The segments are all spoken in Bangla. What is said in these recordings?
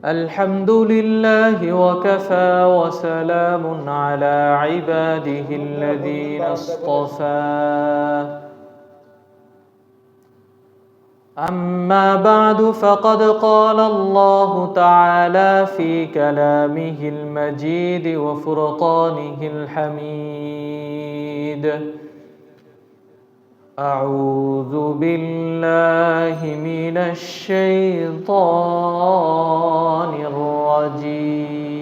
الحمد لله وكفى وسلام على عباده الذين اصطفى أما بعد فقد قال الله تعالى في كلامه المجيد وفرقانه الحميد أعوذ بالله من الشيطان الرجيم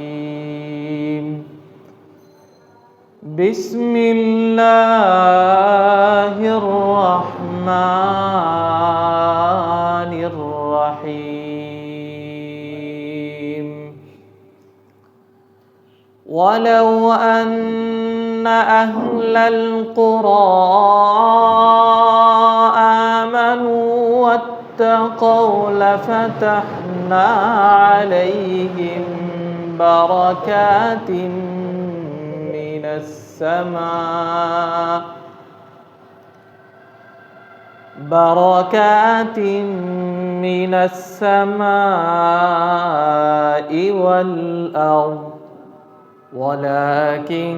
بسم الله الرحمن الرحيم ولو أن أهل القرى آمنوا واتقوا لفتحنا عليهم بركات من السماء والأرض ولكن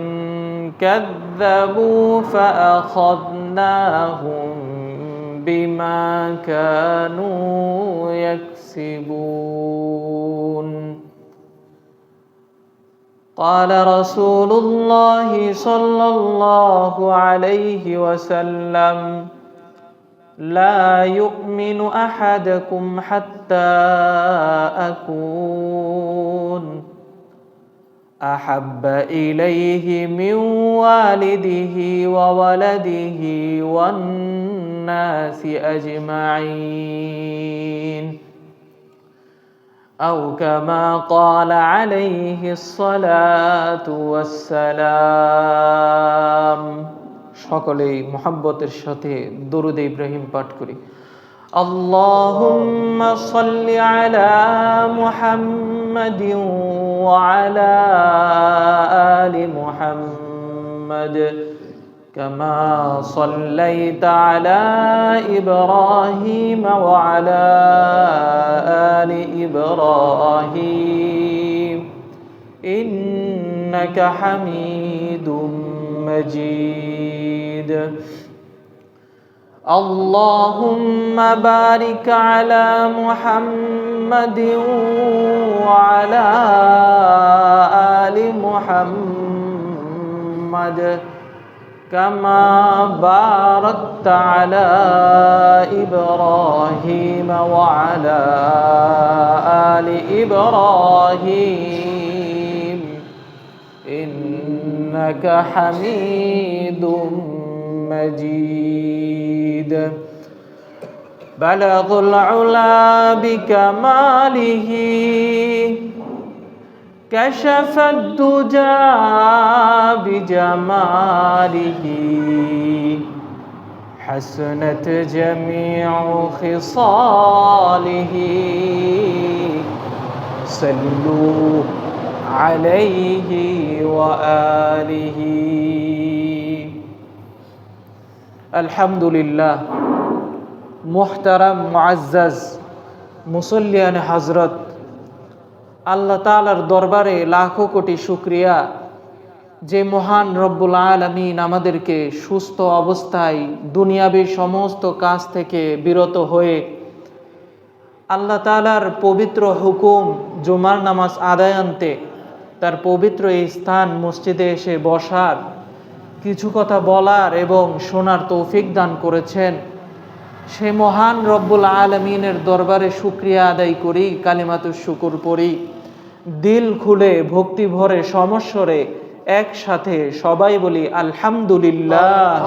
كذبوا فأخذناهم بما كانوا يكسبون قال رسول الله صلى الله عليه وسلم لا يؤمن أحدكم حتى أكون أحب إليه من والده وولده والناس أجمعين أو كما قال عليه الصلاة والسلام সকলেই মুহাব্বতের সাথে দরুদ ইব্রাহিম পাঠ করি اللهم صل على محمد وعلى آل محمد كما صليت على إبراهيم وعلى آل إبراهيم إنك حميد مجيد اللهم بارك على محمد وعلى آل محمد كما باركت على إبراهيم وعلى آل إبراهيم إنك حميد مجيد بلغ العلا بكماله كشف الدجى بجماله حسنت جميع خصاله صلوا عليه وآله আলহামদুলিল্লাহ মুহতারাম মুআজ্জাজ মুসল্লিয়ান হযরত আল্লাহ তাআলার দরবারে লাখো কোটি শুকরিয়া যে মহান রব্বুল আলামিন আমাদেরকে সুস্থ অবস্থায় দুনিয়াবী সমস্ত কাজ থেকে বিরত হয়ে আল্লাহ তাআলার পবিত্র হুকুম জুমার নামাজ আদায়ান্তে তার পবিত্র এই স্থান মসজিদে এসে বসার কিছু কথা বলার এবং শোনার তৌফিক দান করেছেন সে মহান রব্বুল আলামিনের দরবারে শুকরিয়া আদায় করি কালিমাতুশ শুকর পড়ি দিল খুলে ভক্তি ভরে সমস্বরে একসাথে সবাই বলি আলহামদুলিল্লাহ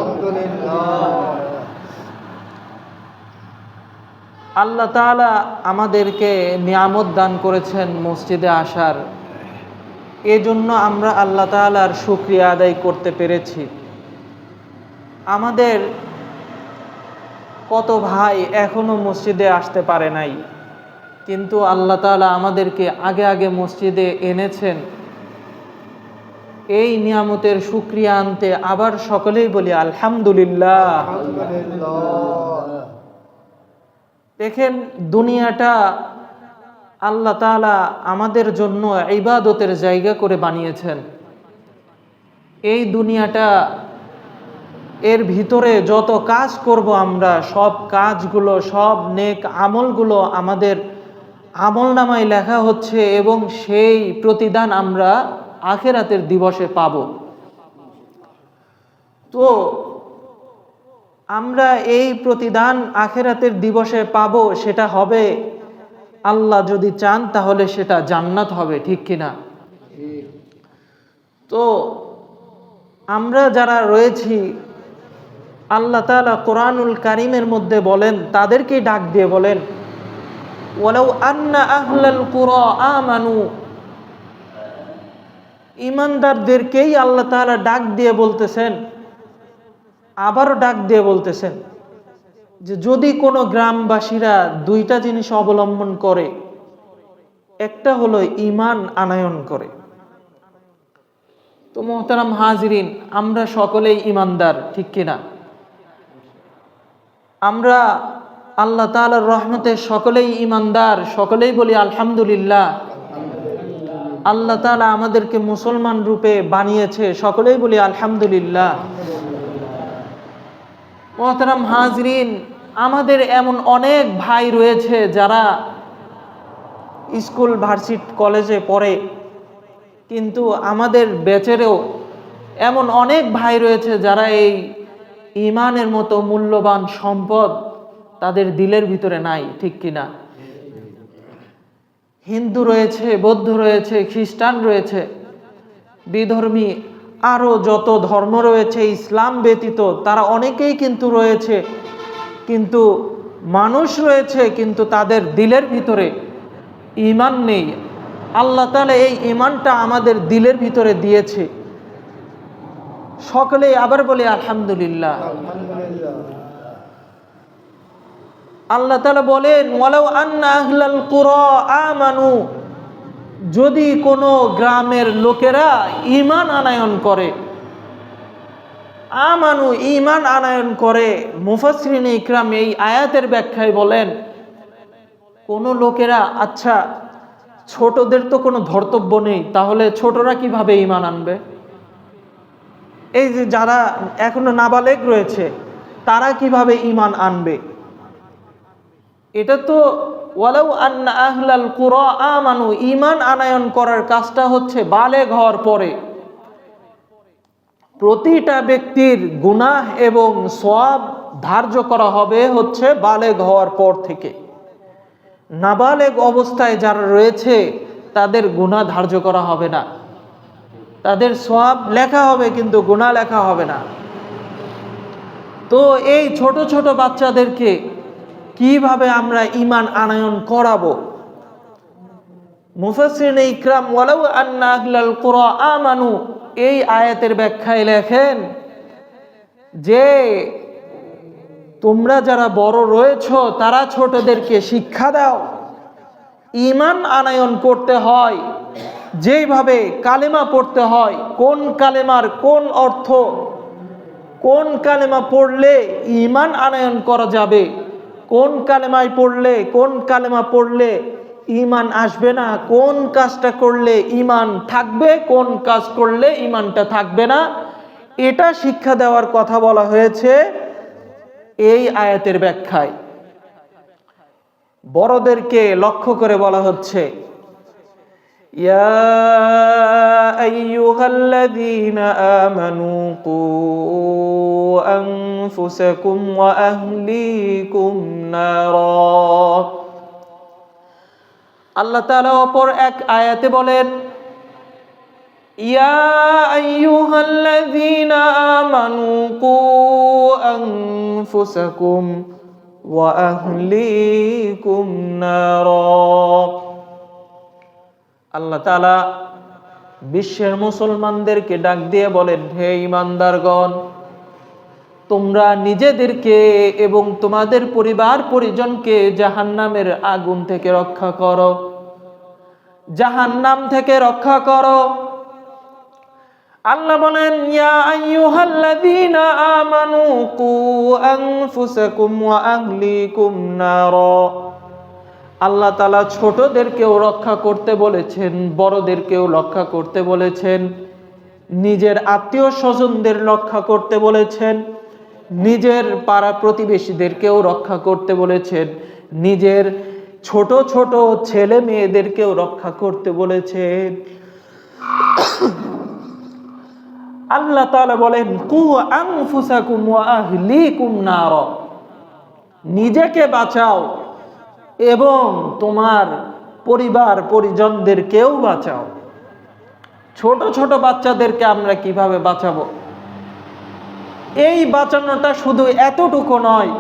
আল্লাহ তাআলা আমাদেরকে নিয়ামত দান করেছেন মসজিদে আসার এজন্য আমরা আল্লাহ তাআলার শুকরিয়া আদায় করতে পেরেছি আমাদের কত ভাই এখনো মসজিদে আসতে পারে নাই কিন্তু আল্লাহ তাআলা আমাদেরকে আগে আগে মসজিদে এনেছেন এই নিয়ামতের শুকরিয়া আনতে আবার সকলেই বলি আলহামদুলিল্লাহ। দেখেন দুনিয়াটা আল্লাহ তাআলা আমাদের জন্য ইবাদতের জায়গা করে বানিয়েছেন। এই দুনিয়াটা, এর ভিতরে যত কাজ করব আমরা, সব কাজগুলো, সব নেক আমলগুলো আমাদের আমলনামায় লেখা হচ্ছে এবং সেই প্রতিদান আমরা আখিরাতের দিবসে পাব। তো আমরা এই প্রতিদান আখিরাতের দিবসে পাব, সেটা হবে আল্লাহ যদি চান তাহলে সেটা জান্নাত হবে, ঠিক কিনা? তো আমরা যারা রয়েছি, আল্লাহ তাআলা কোরআনুল কারীমের মধ্যে বলেন, তাদেরকেই ডাক দিয়ে বলেন, ওয়ালাউ আন্না আহলাল কুরা আমানু, ঈমানদারদেরকেই আল্লাহ তাআলা ডাক দিয়ে বলতেছেন, আবারও ডাক দিয়ে বলতেছেন যে যদি কোনো গ্রামবাসীরা দুইটা জিনিস অবলম্বন করে, একটা হলো ঈমান আনয়ন করে। তো মোহতারাম হাজিরিন, আমরা সকলেই ঈমানদার, ঠিক কিনা? আমরা আল্লাহ তাআলার রহমতে সকলেই ঈমানদার, সকলেই বলি আলহামদুলিল্লাহ। আল্লাহ তাআলা আমাদেরকে মুসলমান রূপে বানিয়েছে, সকলেই বলি আলহামদুলিল্লাহ। মোহতারাম হাজরিন, আমাদের এমন অনেক ভাই রয়েছে যারা স্কুল, ভার্সিটি, কলেজে পড়ে, কিন্তু আমাদের ব্যাচেরও এমন অনেক ভাই রয়েছে যারা এই ঈমানের মতো মূল্যবান সম্পদ তাদের দিলের ভিতরে নাই, ঠিক কিনা? হিন্দু রয়েছে, বৌদ্ধ রয়েছে, খ্রিস্টান রয়েছে, বিধর্মী, আরও যত ধর্ম রয়েছে ইসলাম ব্যতীত, তারা অনেকেই কিন্তু রয়েছে, কিন্তু মানুষ রয়েছে কিন্তু তাদের দিলের ভিতরে ঈমান নেই। আল্লাহ তাআলা এই ঈমানটা আমাদের দিলের ভিতরে দিয়েছে, সকলেই আবার বলি আলহামদুলিল্লাহ। আল্লাহ তাআলা বলেন, ওয়ালাউ আন্না আহলাল কুরা আমানু, যদি কোনো গ্রামের লোকেরা ঈমান আনয়ন করে, আমানু ঈমান আনয়ন করে। মুফাসসিরিনে ইকরাম এই আয়াতের ব্যাখ্যায় বলেন, কোন লোকেরা, আচ্ছা ছোটদের তো কোনো ধর্তব্য নেই, তাহলে ছোটরা কিভাবে ঈমান আনবে? এই যে যারা এখনো নাবালেগ রয়েছে, তারা কিভাবে ঈমান আনবে? এটা তো ওয়ালাউ আন্না আহলাল কুরা আমানু, ঈমান আনয়ন করার কাজটা হচ্ছে বালেগ হওয়ার পরে। প্রতিটা ব্যক্তির গুনাহ এবং সওয়াব ধার্য করা হবে হচ্ছে বালেগ হওয়ার পর থেকে। নাবালেগ অবস্থায় যারা রয়েছে তাদের গুনাহ ধার্য করা হবে না, তাদের সওয়াব লেখা হবে কিন্তু গুনাহ লেখা হবে না। তো এই ছোট ছোট বাচ্চাদেরকে কিভাবে আমরা ঈমান আনয়ন করাবো? মুফাসসিরিনে ইকরাম ওয়ালাউ আন্না আহলাল কুরা আমানু এই আয়াতের ব্যাখ্যায় লেখেন যে তোমরা যারা বড় রয়েছো তারা ছোটদেরকে শিক্ষা দাও, ঈমান আনয়ন করতে হয়, যেইভাবে কালেমা পড়তে হয়, কোন কালেমার কোন অর্থ, কোন কালেমা পড়লে ঈমান আনয়ন করা যাবে, কোন কালেমায় পড়লে, কোন কালেমা পড়লে ঈমান আসবে না, কোন কাজটা করলে ঈমান থাকবে, কোন কাজ করলে ঈমানটা থাকবে না, এটা শিক্ষা দেওয়ার কথা বলা হয়েছে এই আয়াতের ব্যাখ্যায়। বড়দেরকে লক্ষ্য করে বলা হচ্ছে, ইয়া আইয়ুহাল্লাযীনা আমানু কু আনফুসাকুম ওয়া আহলিকুম নারা। আল্লাহ তাআলা অপর এক আয়াতে বলেন, ইয়া আইয়ুহাল্লাযীনা আমানু কু আনফুসাকুম ওয়া আহলিকুম নারা। আল্লাহ তাআলা বিশ্বের মুসলমানদেরকে ডাক দিয়ে বলেন, হে ঈমানদারগণ, তোমরা নিজেদেরকে এবং তোমাদের পরিবার পরিজনকে জাহান্নামের আগুন থেকে রক্ষা করো, জাহান্নাম থেকে রক্ষা করো। আল্লাহ বলেন, ইয়া আইয়ুহাল্লাযীনা আমানু কু আনফুসাকুম ওয়া আহলিকুম নারা। আল্লাহ তাআলা ছোটদেরকেও রক্ষা করতে বলেছেন, বড়দেরকেও রক্ষা করতে বলেছেন, নিজের আত্মীয় স্বজনদের রক্ষা করতে বলেছেন, নিজের পাড়া প্রতিবেশীদেরকেও রক্ষা করতে বলেছেন, নিজের ছোট ছোট ছেলে মেয়েদেরকেও রক্ষা করতে বলেছেন। আল্লাহ তাআলা বলেন, কু আনফুসাকুম ওয়া আহলিকুম নার, নিজেকে বাঁচাও এবং তোমার পরিবার পরিজনদেরকেও বাঁচাও। ছোট ছোট বাচ্চাদেরকে আমরা কিভাবে বাঁচাবো? এই বাঁচানোটা শুধু এতটুকু নয়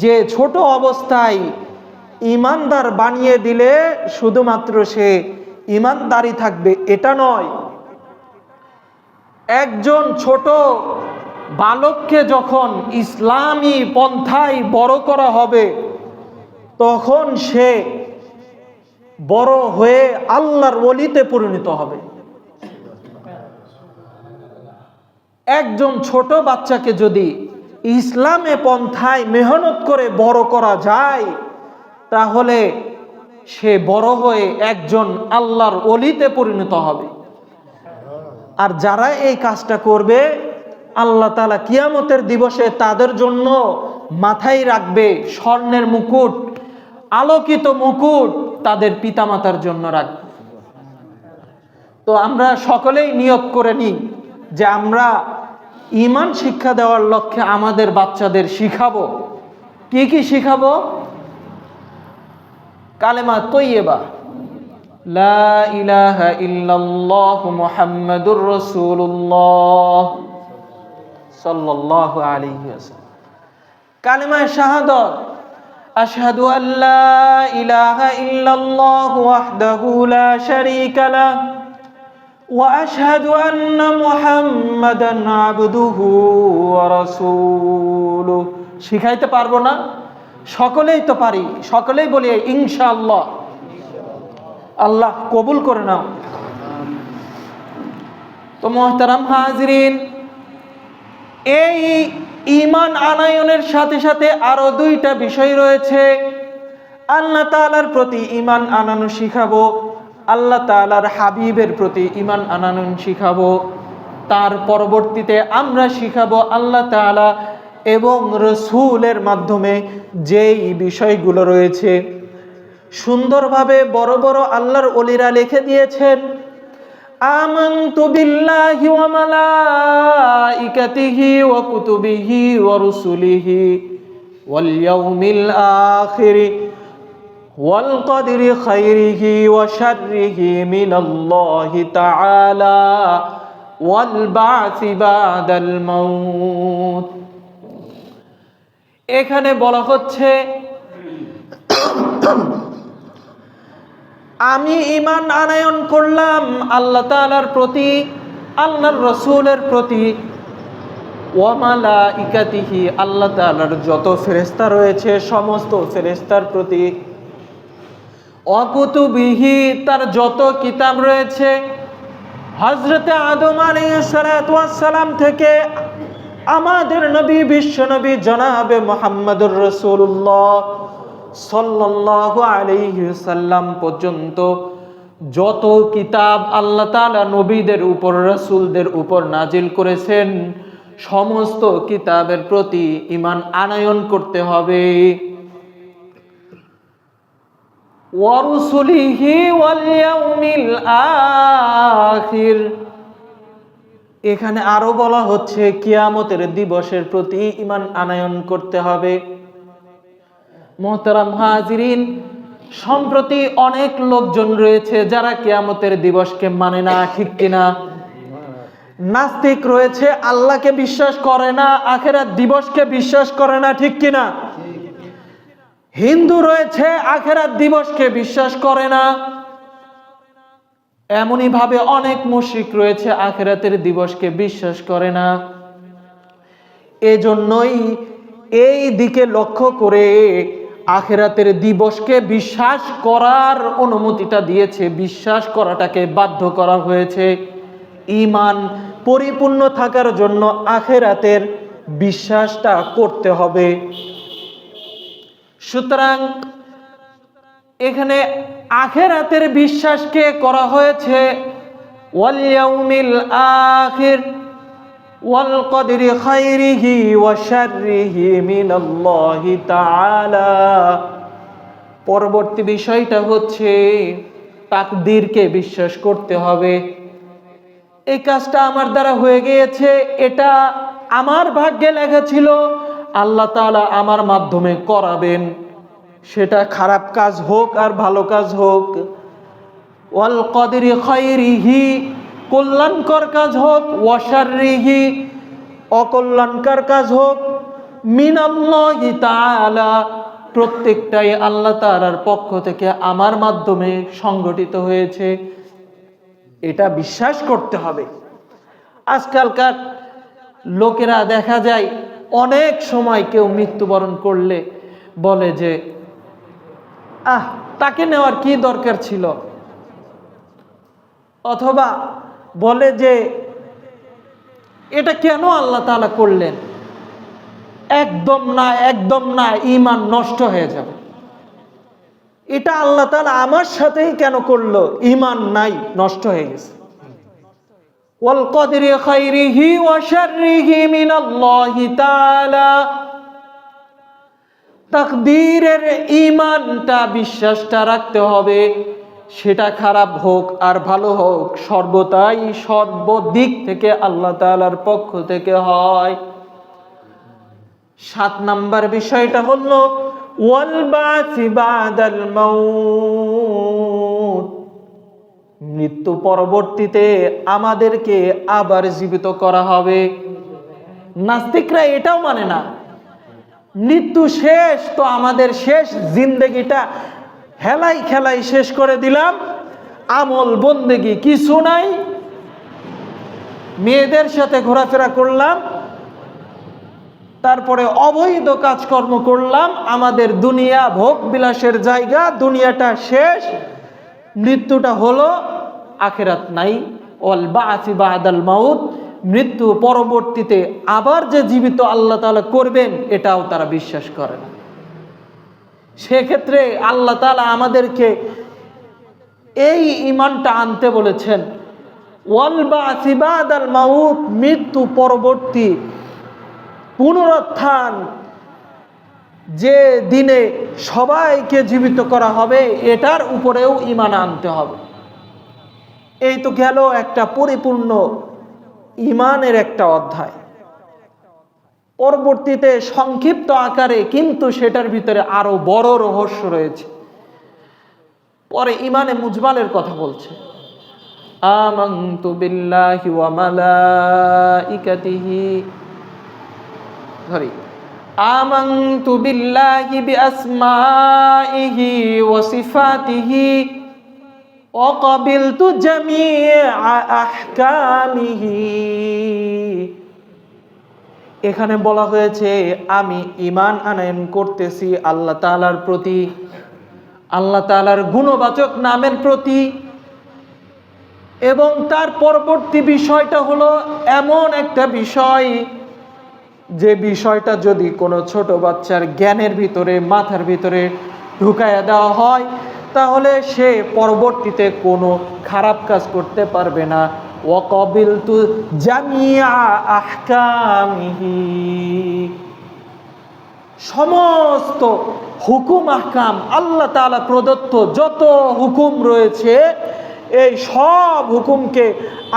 যে ছোট অবস্থায় ঈমানদার বানিয়ে দিলে শুধুমাত্র সে ঈমানদারই থাকবে, এটা নয়। একজন ছোট বালককে যখন ইসলামী পন্থায় বড় করা হবে, তখন সে বড় হয়ে আল্লাহর ওলিতে পরিণত হবে। একজন ছোট বাচ্চাকে যদি ইসলামে পন্থায় মেহনত করে বড় করা যায়, তাহলে সে বড় হয়ে একজন আল্লাহর ওলিতে পরিণত হবে। আর যারা এই কাজটা করবে, আল্লাহ তাআলা কিয়ামতের দিবসে তাদের জন্য মাথায় রাখবে স্বর্ণের মুকুট, আলোকিত মুকুট তাদের পিতামাতার জন্য রাখবে। তো আমরা সকলেই নিয়ত করে নিই যে আমরা ঈমান শিক্ষা দেওয়ার লক্ষ্যে আমাদের বাচ্চাদের শিখাবো। কি কি শিখাবো? কালেমা তৈয়বা, লা ইলাহা ইল্লাল্লাহ মুহাম্মাদুর রাসূলুল্লাহ সাল্লাল্লাহু আলাইহি ওয়াসাল্লাম। কালেমা শাহাদাত, আশহাদু আল্লা ইলাহা ইল্লাল্লাহ ওয়াহদাহু লা শারীকা লাহু ওয়া আশহাদু আন্না মুহাম্মাদান আবদুহু ওয়া রাসূলুহু। শিখাইতে পারবো না? সকলেই তো পারি, সকলেই বলি ইনশাআল্লাহ। আল্লাহ কবুল করে নাও। তো মুহতারাম হাজিরিন, এই ঈমান আনয়নের সাথে সাথে আরো দুইটা বিষয় রয়েছে। আল্লাহ তাআলার প্রতি ঈমান আনানো শিখাবো, আল্লাহ তাআলার হাবিবের প্রতি ঈমান আনানো শিখাবো। তার পরবর্তীতে আমরা শিখাবো আল্লাহ তাআলা এবং রাসূলের মাধ্যমে যেই বিষয়গুলো রয়েছে। সুন্দরভাবে বড় বড় আল্লাহর ওলিরা লিখে দিয়েছেন, আমানতু বিল্লাহি ওয়া মালাইকাতিহি ওয়া কুতুবিহি ওয়া রুসুলিহি ওয়াল ইয়াউমিল আখির ওয়াল কদরি খাইরিহি ওয়া শাররিহি মিনাল্লাহি তাআলা ওয়াল বা'সি বা'দাল মাউত। এখানে বলা হচ্ছে আমি ঈমান আনয়ন করলাম আল্লাহ তাআলার প্রতি, আল্লাহর রাসূলের প্রতি, ওয়া মালাইকাতিহি আল্লাহ তাআলার যত ফেরেশতা রয়েছে সমস্ত ফেরেশতার প্রতি, ওয়া কুতুবিহি তার যত কিতাব রয়েছে, হযরতে আদম আলাইহিস সালাতু ওয়াস সালাম থেকে আমাদের নবী বিশ্ব নবী জনাবে মুহাম্মদুর রাসূলুল্লাহ সাল্লাল্লাহু আলাইহি সাল্লাম পর্যন্ত যত কিতাব আল্লাহ তাআলা নবীদের উপর রাসূলদের উপর নাজিল করেছেন, সমস্ত কিতাবের প্রতি ঈমান আনয়ন করতে হবে। ওয়া রুসুলিহি ওয়াল ইয়াউমিল আখির, এখানে আরো বলা হচ্ছে কিয়ামতের দিবসের প্রতি ঈমান আনয়ন করতে হবে। মুহতারাম হাজিরিন, সম্প্রতি অনেক লোকজন রয়েছে যারা কিয়ামতের দিবসকে মানে না, ঠিক কিনা? নাস্তিক রয়েছে, আল্লাহকে বিশ্বাস করে না, আখিরাত দিবসকে বিশ্বাস করে না, ঠিক কিনা? হিন্দু রয়েছে, আখিরাত দিবসকে বিশ্বাস করে না। এমনই ভাবে অনেক মুশরিক রয়েছে, আখিরাতের দিবসকে বিশ্বাস করে না। এজন্যই এই দিকে লক্ষ্য করে আখিরাতের দিবসকে বিশ্বাস করার অনুমতিটা দিয়েছে, বিশ্বাস করাটাকে বাধ্য করা হয়েছে। ঈমান পরিপূর্ণ থাকার জন্য আখিরাতের বিশ্বাসটা করতে হবে। সুতরাং এখানে আখিরাতের বিশ্বাসকে করা হয়েছে ওয়াল ইয়াউমিল আখির ওয়াল কদরি খাইরিহি ওয়া শাররিহি মিনাল্লাহি তাআলা। পরবর্তী বিষয়টা হচ্ছে তাকদীরকে বিশ্বাস করতে হবে। এই কাজটা আমার দ্বারা হয়ে গিয়েছে, এটা আমার ভাগ্যে লেখা ছিল, আল্লাহ তাআলা আমার মাধ্যমে করাবেন, সেটা খারাপ কাজ হোক আর ভালো কাজ হোক। ওয়াল কদরি খাইরিহি, কল্যাণকর কাজ হোক, ওয়া শাররিহি, অকল্যাণকর কাজ হোক, মিনাল্লাহি তাআলা, প্রত্যেকটাই আল্লাহ তাআলার পক্ষ থেকে আমার মাধ্যমে সংগঠিত হয়েছে, এটা বিশ্বাস করতে হবে। আজকালকার লোকেরা দেখা যায় অনেক সময় কেউ মৃত্যুবরণ করলে বলে যে তাকে নেওয়ার কি দরকার ছিল, অথবা বলে যে এটা কেন আল্লাহ তাআলা করলেন। একদম না, একদম না, ঈমান নষ্ট হয়ে যাবে। এটা আল্লাহ তাআলা আমার সাথেই কেন করলো, ঈমান নাই, নষ্ট হয়ে গেছে। ওয়াল কদরি খাইরিহি ওয়া শাররিহি মিনাল্লাহি তাআলা, তাকদীরের ঈমানটা, বিশ্বাসটা রাখতে হবে, সেটা খারাপ হোক আর ভালো হোক, সর্বদাই সর্বদিক থেকে আল্লাহ তাআলার পক্ষ থেকে হয়। 7 নাম্বার বিষয়টা হলো ওয়াল বাসি বাদাল মাউত, মৃত্যু পরবর্তীতে আমাদেরকে আবার জীবিত করা হবে। নাস্তিকরা এটাও মানে না, মৃত্যু শেষ তো আমাদের শেষ, জিন্দেগিটা হেলাই খেলাই শেষ করে দিলাম, আমল বন্দেগি কিছু নাই, মেয়েদের সাথে ঘোরাফেরা করলাম, তারপরে অবৈধ কাজকর্ম করলাম, আমাদের দুনিয়া ভোগ বিলাসের জায়গা, দুনিয়াটা শেষ, মৃত্যুটা হলো, আখিরাত নাই। ওয়াল বাসি বাদাল মাউত, মৃত্যু পরবর্তীতে আবার যে জীবিত আল্লাহ তাআলা করবেন, এটাও তারা বিশ্বাস করে না। সেক্ষেত্রে আল্লাহ তাআলা আমাদেরকে এই ঈমানটা আনতে বলেছেন। ওয়াল বাসি বাদাল মাউত, মৃত্যু পরবর্তী পুনরুত্থান, যে দিনে সবাইকে জীবিত করা হবে, এটার উপরেও ঈমান আনতে হবে। এই তো গেল একটা পরিপূর্ণ ঈমানের একটা অধ্যায়। পরবর্তীতে সংক্ষিপ্ত আকারে, কিন্তু সেটার ভিতরে আরো বড় রহস্য রয়েছে। পরে ঈমানে মুজমালের কথা বলছে, আমানতু বিল্লাহি ওয়া মালাইকাতিহি, আমানতু বিল্লাহি বিআসমাইহি ওয়া সিফাতিহি ওয়া ক্বাবিলতু জামিআ আহকামিহি। এখানে বলা হয়েছে আমি ঈমান আনয়ন করতেছি আল্লাহ তাআলার প্রতি, আল্লাহ তাআলার গুণবাচক নামের প্রতি, এবং তার পরবর্তী বিষয়টা হলো এমন একটা বিষয়, যে বিষয়টা যদি কোনো ছোট বাচ্চার জ্ঞানের ভিতরে, মাথার ভিতরে ঢুকায়া দেওয়া হয়, তাহলে সে পরবর্তীতে কোনো খারাপ কাজ করতে পারবে না। ওয়া ক্বাবিলতু জামিআ আহকামিহি, সমস্ত হুকুম আহকাম, আল্লাহ তাআলা প্রদত্ত যত হুকুম রয়েছে, এই সব হুকুমকে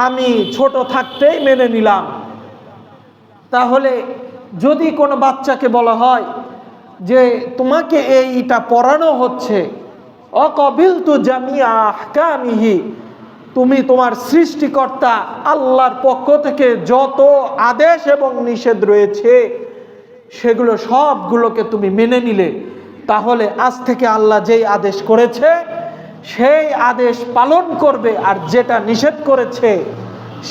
আমি ছোট থাকতেই মেনে নিলাম। তাহলে যদি কোনো বাচ্চাকে বলা হয় যে তোমাকে এইটা পড়ানো হচ্ছে, অকবিলতু জামিআ আহকামিহি, তুমি তোমার সৃষ্টিকর্তা আল্লাহর পক্ষ থেকে যত আদেশ এবং নিষেধ রয়েছে সেগুলো সবগুলোকে তুমি মেনে নিলে, তাহলে আজ থেকে আল্লাহ যেই আদেশ করেছে সেই আদেশ পালন করবে, আর যেটা নিষেধ করেছে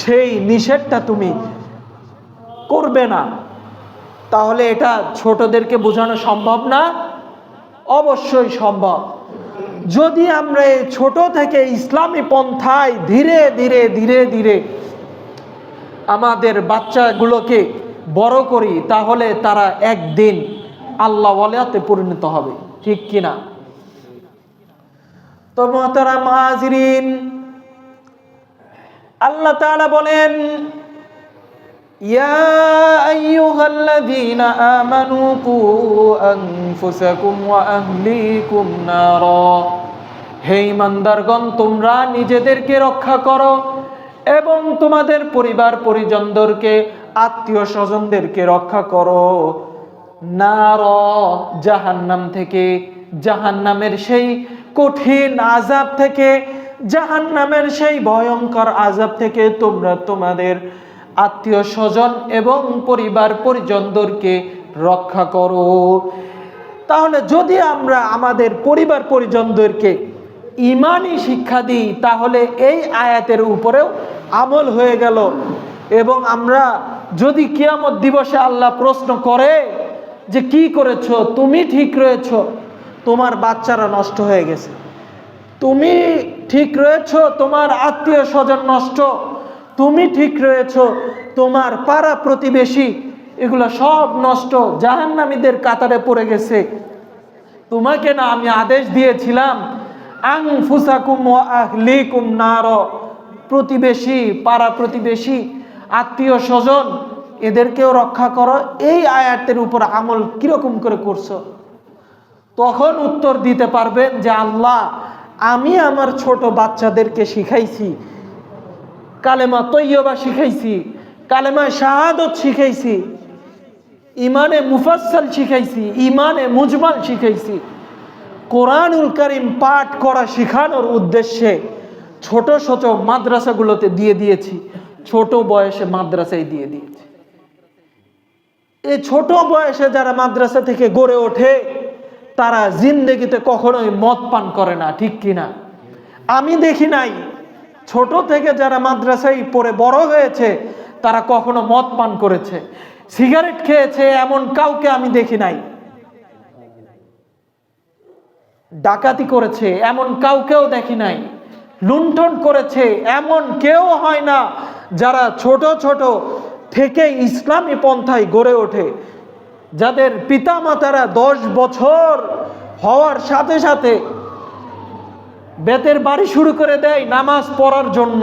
সেই নিষেধটা তুমি করবে না। তাহলে এটা ছোটদেরকে বোঝানো সম্ভব না? অবশ্যই সম্ভব। যদি আমরা এই ছোট থেকে ইসলামী পন্থায় ধীরে ধীরে ধীরে ধীরে আমাদের বাচ্চাগুলোকে বড় করি, তাহলে তারা একদিন আল্লাহ ওয়ালিয়াতে পরিণত হবে, ঠিক কিনা? তো মুহতারাম হাজিরিন, আল্লাহ তাআলা বলেন, ইয়া আইয়ুহাল্লাযীনা আমানু কু আনফুসাকুম ওয়া আহলিকুম নারা, হে ঈমানদারগণ, তোমরা নিজেদেরকে রক্ষা করো এবং তোমাদের পরিবার পরিজনদেরকে, আত্মীয় স্বজনদেরকে রক্ষা করো নারা, জাহান্নাম থেকে, জাহান্নামের সেই কঠিন আযাব থেকে, জাহান্নামের সেই ভয়ঙ্কর আযাব থেকে তোমরা তোমাদের আত্মীয় স্বজন এবং পরিবার পরিজনদেরকে রক্ষা করো। তাহলে যদি আমরা আমাদের পরিবার পরিজনদেরকে ঈমানি শিক্ষা দিই, তাহলে এই আয়াতের উপরেও আমল হয়ে গেল। এবং আমরা যদি কিয়ামত দিবসে আল্লাহ প্রশ্ন করে যে কি করেছো, তুমি ঠিক রয়েছো, তোমার বাচ্চারা নষ্ট হয়ে গেছে, তুমি ঠিক রয়েছো, তোমার আত্মীয় স্বজন নষ্ট, তুমি ঠিক রয়েছো, তোমার পাড়া প্রতিবেশী এগুলো সব নষ্ট, জাহান্নামীদের কাতারে পড়ে গেছে, তোমাকে না আমি আদেশ দিয়েছিলাম আনফুসাকুম ওয়া আহলিকুম নার, প্রতিবেশী, পাড়া প্রতিবেশী, আত্মীয় স্বজন এদেরকেও রক্ষা করো, এই আয়াতের উপর আমল কিরকম করে করছো? তখন উত্তর দিতে পারবেন যে আল্লাহ, আমি আমার ছোট বাচ্চাদেরকে শিখাইছি, কালেমা তৈয়বা শিখাইছি, কালেমা শাহাদত শিখাইছি, ইমানে মুফাসসাল শিখাইছি, ইমানে মুজমাল শিখাইছি, কোরআনুল কারীম পাঠ করা শেখানোর উদ্দেশ্যে ছোট ছোট মাদ্রাসাগুলোতে দিয়ে দিয়েছি, ছোট বয়সে মাদ্রাসায় দিয়ে দিয়েছি। এই ছোট বয়সে যারা মাদ্রাসা থেকে গড়ে ওঠে তারা জিন্দেগিতে কখনোই মদ পান করে না, ঠিক কিনা? আমি দেখি নাই ছোট থেকে যারা মাদ্রাসায় পড়ে বড় হয়েছে তারা কখনো মদ পান করেছে, সিগারেট খেয়েছে, এমন কাউকে আমি দেখি নাই। ডাকাতি করেছে এমন কাউকেও দেখি নাই, লুণ্ঠন করেছে এমন কেউ হয় না যারা ছোট ছোট থেকে ইসলামী পন্থায় গড়ে ওঠে, যাদের পিতা মাতারা 10 বছর হওয়ার সাথে সাথে বেতের বাড়ি শুরু করে দেয় নামাজ পড়ার জন্য।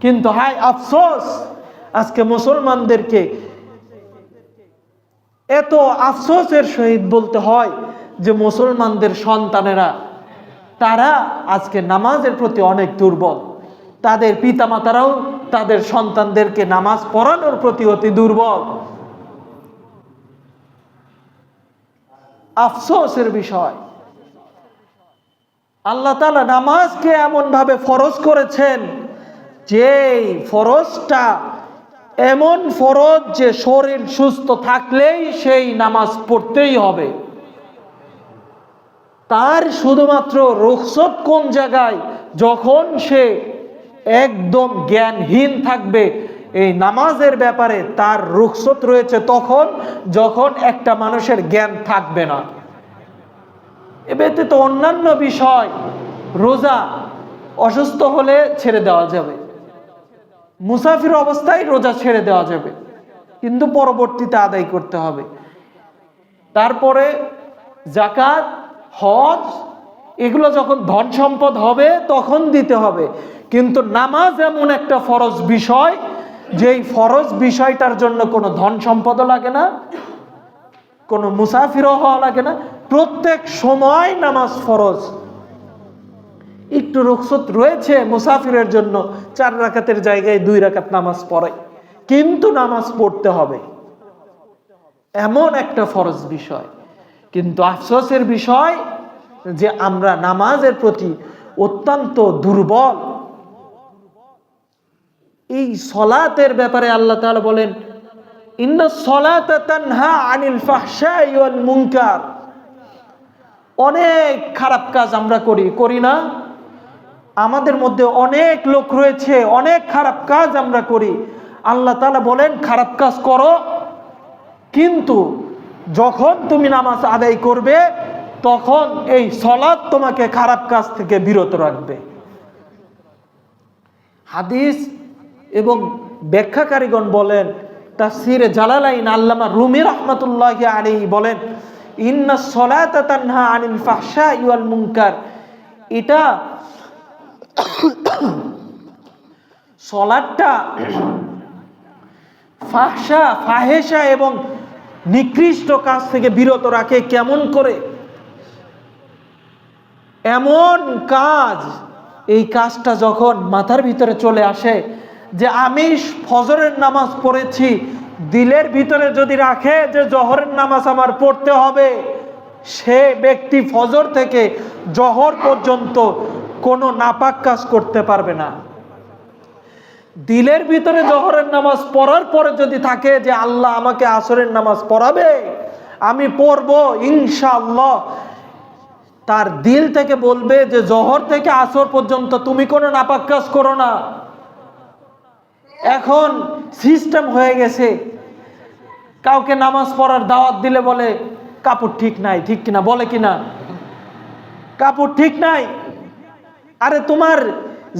কিন্তু হায় আফসোস, আজকে মুসলমানদেরকে এত আফসোসের সহিত বলতে হয় যে মুসলমানদের সন্তানেরা তারা আজকে নামাজের প্রতি অনেক দুর্বল, তাদের পিতামাতারাও তাদের সন্তানদেরকে নামাজ পড়ানোর প্রতি অতি দুর্বল। আফসোসের বিষয়, আল্লাহ তাআলা নামাজকে এমন ভাবে ফরজ করেছেন যে ফরজটা এমন ফরজ যে শরীর সুস্থ থাকলেই সেই নামাজ পড়তেই হবে। তার শুধুমাত্র রুখসত কোন জায়গায়, যখন সে একদম জ্ঞানহীন থাকবে এই নামাজের ব্যাপারে তার রুখসত রয়েছে তখন, যখন একটা মানুষের জ্ঞান থাকবে না। এ ব্যতীত অন্যান্য বিষয়, রোজা অসুস্থ হলে ছেড়ে দেওয়া যাবে, মুসাফির অবস্থায় রোজা ছেড়ে দেওয়া যাবে, কিন্তু পরবর্তীতে আদায় করতে হবে। তারপরে যাকাত, হজ এগুলো যখন ধন সম্পদ হবে তখন দিতে হবে। কিন্তু নামাজ এমন একটা ফরজ বিষয়, যেই ফরজ বিষয়টার জন্য কোনো ধন সম্পদও লাগে না, কোনো মুসাফিরও হওয়া লাগে না, প্রত্যেক সময় নামাজ ফরজ। একটু রুখসত রয়েছে মুসাফিরের জন্য, 4 রাকাতের জায়গায় 2 রাকাত নামাজ পড়ে, কিন্তু নামাজ পড়তে হবে, এমন একটা ফরজ বিষয়। কিন্তু আফসোসের বিষয় যে আমরা নামাজের প্রতি অত্যন্ত দুর্বল। এই সলাতের ব্যাপারে আল্লাহ তাআলা বলেন, ইন্নাস সলাতা তানহা আনিল ফাহশাই ওয়াল মুনকার। অনেক খারাপ কাজ আমরা করি না? আমাদের মধ্যে অনেক লোক রয়েছে, অনেক খারাপ কাজ আমরা করি। আল্লাহ তাআলা বলেন খারাপ কাজ করো, কিন্তু যখন তুমি নামাজ আদায় করবে তখন এই সলাত তোমাকে খারাপ কাজ থেকে বিরত রাখবে। হাদিস এবং ব্যাখ্যাকারীগণ বলেন, তাফসীরে জালালাইন আল্লামা রুমি রাহমাতুল্লাহি আলাইহি বলেন, ইন্নাস সলাতা তানহা আনিল ফাহশাই ওয়াল মুনকার। এটা সলাটটা ফাহেসা এবং নিকৃষ্ট কাজ থেকে বিরত রাখে কেমন করে? এমন কাজ, এই কাজটা যখন মাথার ভিতরে চলে আসে যে আমি ফজরের নামাজ পড়েছি, দিলের ভিতরে যদি রাখে যে জহরের নামাজ আমার পড়তে হবে, সে ব্যক্তি ফজর থেকে জহর পর্যন্ত কোনো নাপাক কাজ করতে পারবে না। দিলের ভিতরে জহরের নামাজ পড়ার পরে যদি থাকে যে আল্লাহ আমাকে আসরের নামাজ পড়াবে, আমি পড়বো ইনশাআল্লাহ, তার দিল থেকে বলবে যে জহর থেকে আসর পর্যন্ত তুমি কোনো নাপাক কাজ করো না। এখন সিস্টেম হয়ে গেছে, কাউকে নামাজ পড়ার দাওয়াত দিলে বলে কাপড় ঠিক নাই, ঠিক কিনা? বলে কিনা? কাপড় ঠিক নাই। আরে তোমার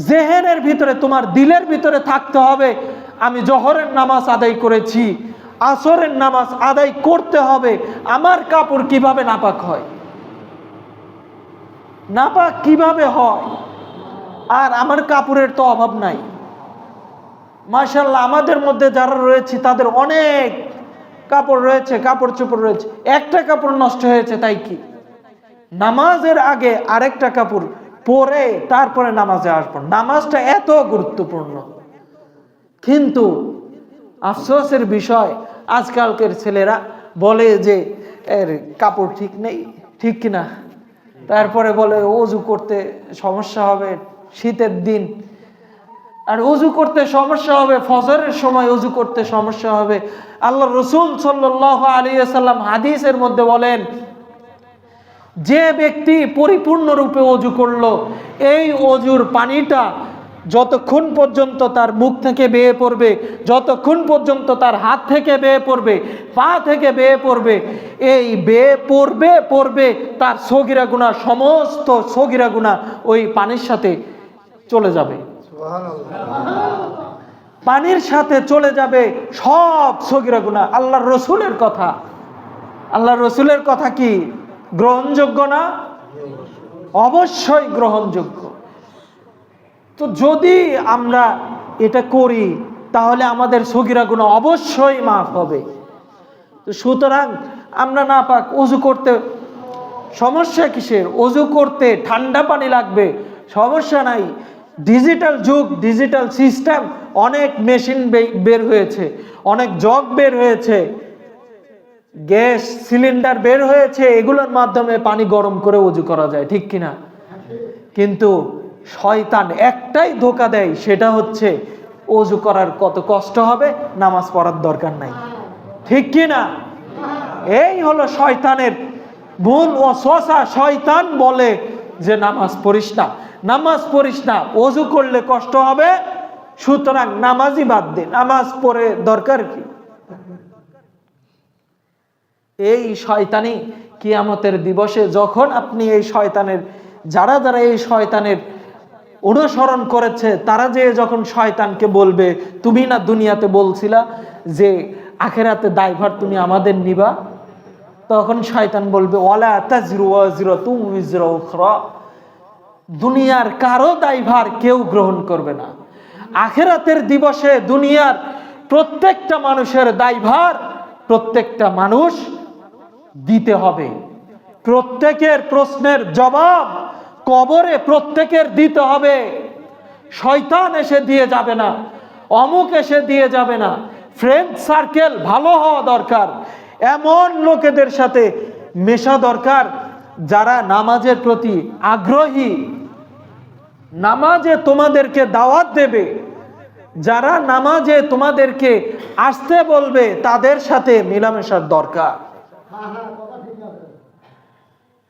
জেহেনের ভিতরে, তোমার দিলের ভিতরে থাকতে হবে আমি জহরের নামাজ আদায় করেছি, আসরের নামাজ আদায় করতে হবে। আমার কাপড় কিভাবে নাপাক হয়? নাপাক কিভাবে হয়? আর আমার কাপড়ের তো অভাব নাই। মাশাআল্লাহ, আমাদের মধ্যে যারা রয়েছে তাদের অনেক কাপড় রয়েছে, কাপড় চোপড় রয়েছে। একটা কাপড় নষ্ট হয়েছে তাই কি? নামাজের আগে আরেকটা কাপড় পরে তারপরে নামাজে আসবো। নামাজটা এত গুরুত্বপূর্ণ, কিন্তু আফসোসের বিষয় আজকালকের ছেলেরা বলে যে এর কাপড় ঠিক নেই, ঠিক কিনা? তারপরে বলে ওযু করতে সমস্যা হবে শীতের দিন, আর ওযু করতে সমস্যা হবে ফজরের সময়, ওযু করতে সমস্যা হবে। আল্লাহ রসুল সাল্লাল্লাহু আলাইহি ওয়াসাল্লাম হাদিসের মধ্যে বলেন, যে ব্যক্তি পরিপূর্ণরূপে ওযু করলো, এই ওযুর পানিটা যতক্ষণ পর্যন্ত তার মুখ থেকে বেয়ে পড়বে, যতক্ষণ পর্যন্ত তার হাত থেকে বেয়ে পড়বে, পা থেকে বেয়ে পড়বে, এই বেয়ে পড়বে তার সগীরা গুনাহ, সমস্ত সগীরা গুনাহ ওই পানির সাথে চলে যাবে। পানির সাথে চলে যাবে সব সগীরা গুনাহ। আল্লাহর রসুলের কথা, আল্লাহর রসুলের কথা কি গ্রহণযোগ্য না? অবশ্যই গ্রহণযোগ্য। তো যদি আমরা এটা করি তাহলে আমাদের সগীরা গুনাহ অবশ্যই মাফ হবে। তো সুতরাং আমরা নাপাক, ওযু করতে সমস্যা কিসের? ওযু করতে ঠান্ডা পানি লাগবে, সমস্যা নাই। ডিজিটাল যুগ, ডিজিটাল সিস্টেম, অনেক মেশিন বের হয়েছে, অনেক জগ বের হয়েছে, গ্যাস সিলিন্ডার বের হয়েছে, এগুলোর মাধ্যমে পানি গরম করে ওযু করা যায়, ঠিক কিনা? কিন্তু শয়তান একটাই ধোঁকা দেয়, সেটা হচ্ছে ওযু করার কত কষ্ট হবে, নামাজ পড়ার দরকার নাই, ঠিক কিনা? এই হলো শয়তানের মূল ওয়াসওয়াসা। শয়তান বলে যে নামাজ পড়িস না, নামাজ পড়িস না, ওযু করলে কষ্ট হবে, সুতরাং নামাজই বাদ দে, নামাজ পড়ে দরকার কি? এই শয়তানি কিয়ামতের দিবসে যখন আপনি এই শয়তানের, যারা যারা এই শয়তানের অনুসরণ করেছে, তারা যে যখন শয়তানকে বলবে তুমি না দুনিয়াতে বলছিলা যে আখিরাতে দায়ভার তুমি আমাদের নিবা, তখন শয়তান বলবে ওয়ালা তাজরু ওয়াজরাতুম উযরা উখরা, দুনিয়ার কারো দায়ভার কেউ গ্রহণ করবে না। আখিরাতের দিবসে দুনিয়ার প্রত্যেকটা মানুষের দায়ভার প্রত্যেকটা মানুষ দিতে হবে। প্রত্যেকের প্রশ্নের জবাব কবরে প্রত্যেকের দিতে হবে। শয়তান এসে দিয়ে যাবে না, অমুক এসে দিয়ে যাবে না। ফ্রেন্ড সার্কেল ভালো হওয়া দরকার, এমন লোকেদের সাথে মেশা দরকার যারা নামাজের প্রতি আগ্রহী, নামাজে তোমাদেরকে দাওয়াত দেবে, যারা নামাজে তোমাদেরকে আসতে বলবে, তাদের সাথে মেলামেশার দরকার।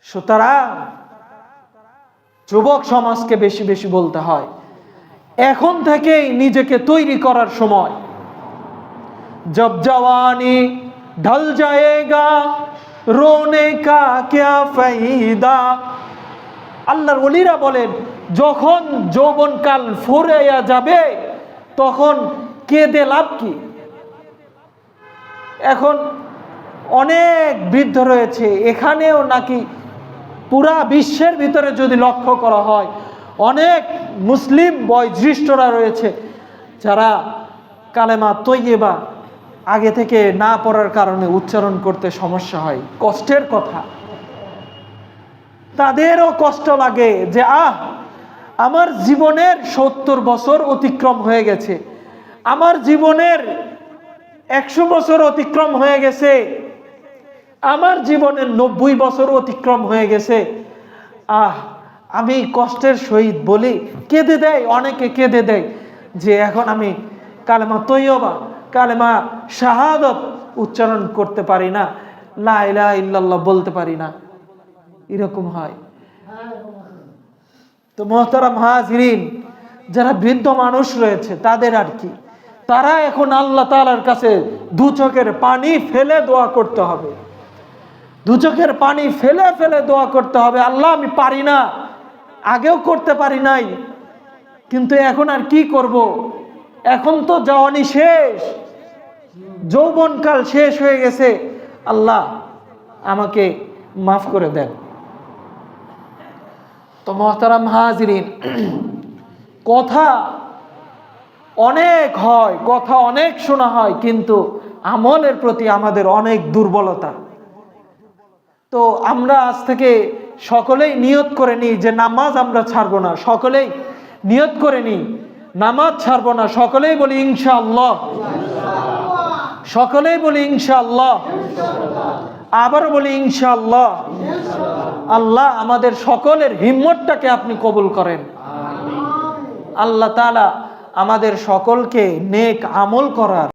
সুতরাং যুবক সমাজকে বেশি বেশি বলতে হয়, এখন থেকেই নিজেকে তৈরি করার সময়। জব জওয়ানি ঢল যায়েগা রোনে কা ক্যা ফায়দা। আল্লাহর ওলিরা বলেন, যখন যৌবনকাল ফুরাইয়া যাবে তখন কেঁদে লাভ কি? এখন অনেক বৃদ্ধ রয়েছে, এখানেও নাকি পুরা বিশ্বের ভিতরে যদি লক্ষ্য করা হয় অনেক মুসলিম বয়োজ্যেষ্ঠরা রয়েছে যারা কালেমা তৈয়বা আগে থেকে না পড়ার কারণে উচ্চারণ করতে সমস্যা হয়, কষ্টের কথা। তাদেরও কষ্ট লাগে যে আমার জীবনের 70 বছর অতিক্রম হয়ে গেছে, আমার জীবনের 100 বছর অতিক্রম হয়ে গেছে, আমার জীবনের 90 বছর অতিক্রম হয়ে গেছে। আমি কষ্টের সহিত বলি, কেঁদে দেয়, অনেকে কেঁদে দেয় যে এখন আমি কালেমা তৈয়বা, কালেমা শাহাদত উচ্চারণ করতে পারি না, লা ইলাহা ইল্লাল্লাহ বলতে পারি না, এরকম হয়। তো মুহতারাম হাজিরিন, যারা বৃদ্ধ মানুষ রয়েছে তাদের আর কি, তারা এখন আল্লাহ তাআলার কাছে দু চোখের পানি ফেলে দোয়া করতে হবে, দু চোখের পানি ফেলে ফেলে দোয়া করতে হবে। আল্লাহ আমি পারি না, আগেও করতে পারি নাই, কিন্তু এখন আর কি করব, এখন তো জওয়ানি শেষ, যৌবনকাল শেষ হয়ে গেছে, আল্লাহ আমাকে মাফ করে দেন। তো মুহতারাম হাজিরিন, কথা অনেক হয়, কথা অনেক শোনা হয়, কিন্তু আমলের প্রতি আমাদের অনেক দুর্বলতা। তো আমরা আজ থেকে সকলেই নিয়ত করে নিই যে নামাজ আমরা ছাড়বো না, সকলেই নিয়ত করে নিই নামাজ ছাড়বো না, সকলেই বলি ইনশাআল্লাহ, সকলেই বলি ইনশাআল্লাহ, আবারও বলি ইনশাআল্লাহ। আল্লাহ আমাদের সকলের হিম্মতটাকে আপনি কবুল করেন। আল্লাহ তাআলা আমাদের সকলকে নেক আমল করার